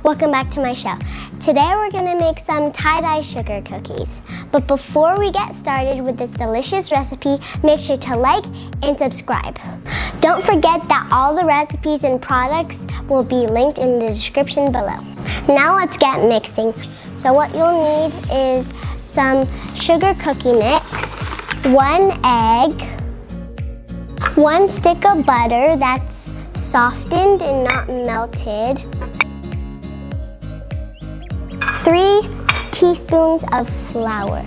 Welcome back to my show. Today we're gonna make some tie-dye sugar cookies. But before we get started with this delicious recipe, make sure to like and subscribe. Don't forget that all the recipes and products will be linked in the description below. Now let's get mixing. So what you'll need is some sugar cookie mix, 1 egg, 1 stick of butter that's softened and not melted, 3 teaspoons of flour.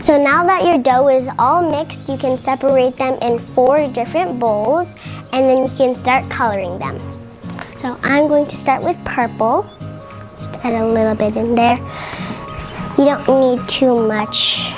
So now that your dough is all mixed, you can separate them in 4 different bowls and then you can start coloring them. So I'm going to start with purple. Just add a little bit in there. You don't need too much.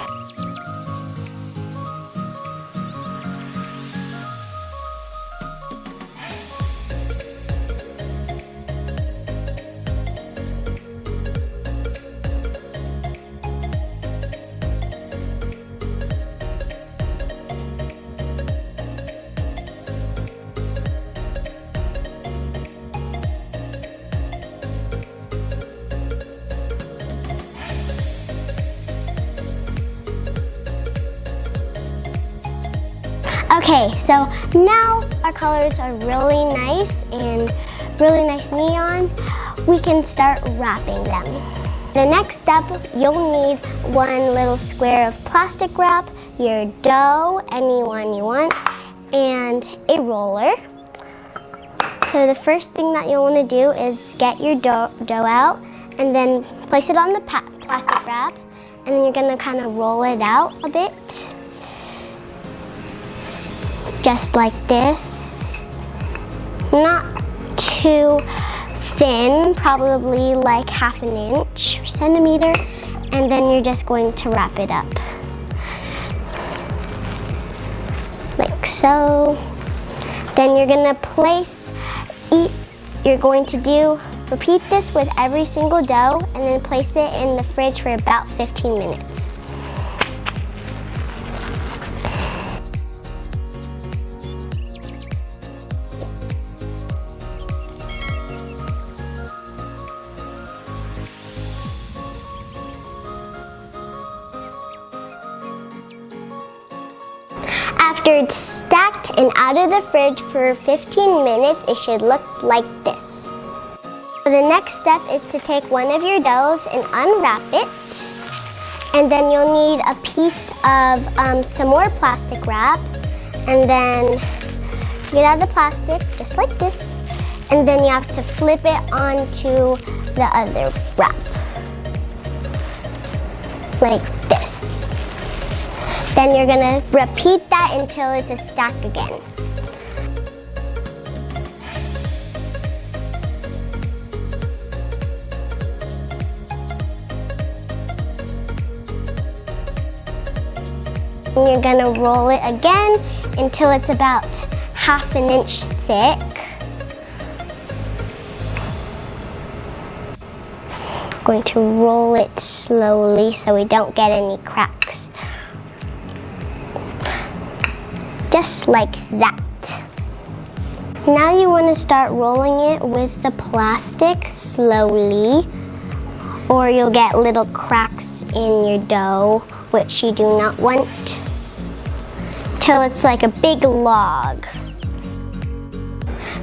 Okay, so now our colors are really nice and really nice neon. We can start wrapping them. The next step, you'll need 1 little square of plastic wrap, your dough, any one you want, and a roller. So the first thing that you'll want to do is get your dough out and then place it on the plastic wrap, and then you're going to kind of roll it out a bit. Just like this, not too thin, probably like 1/2 inch or centimeter, and then you're just going to wrap it up. Like so. Then you're gonna repeat this with every single dough and then place it in the fridge for about 15 minutes. After it's stacked and out of the fridge for 15 minutes, it should look like this. The next step is to take one of your doughs and unwrap it. And then you'll need a piece of some more plastic wrap. And then get out the plastic, just like this. And then you have to flip it onto the other wrap. Like this. Then you're gonna repeat that until it's a stack again. And you're gonna roll it again until it's about 1/2 inch thick. I'm going to roll it slowly so we don't get any cracks. Just like that. Now you want to start rolling it with the plastic slowly, or you'll get little cracks in your dough, which you do not want, till it's like a big log.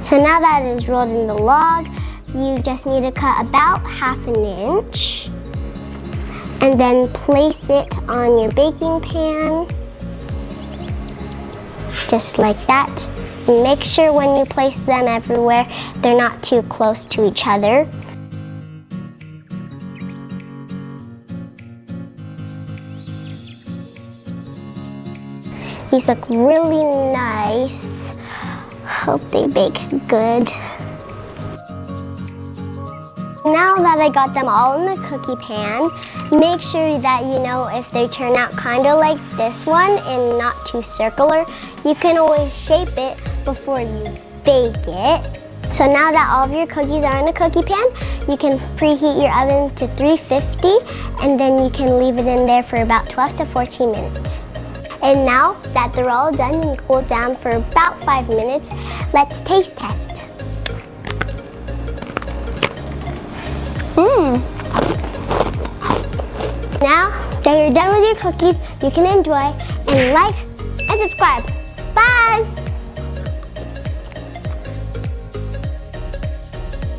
So now that it is rolled in the log, you just need to cut about 1/2 inch and then place it on your baking pan. Just like that. Make sure when you place them everywhere, they're not too close to each other. These look really nice. Hope they bake good. Now that I got them all in the cookie pan, make sure that you know if they turn out kind of like this one and not too circular. You can always shape it before you bake it. So now that all of your cookies are in a cookie pan, you can preheat your oven to 350 and then you can leave it in there for about 12 to 14 minutes. And now that they're all done and cooled down for about 5 minutes, let's taste test. Now that you're done with your cookies, you can enjoy and like and subscribe. Bye!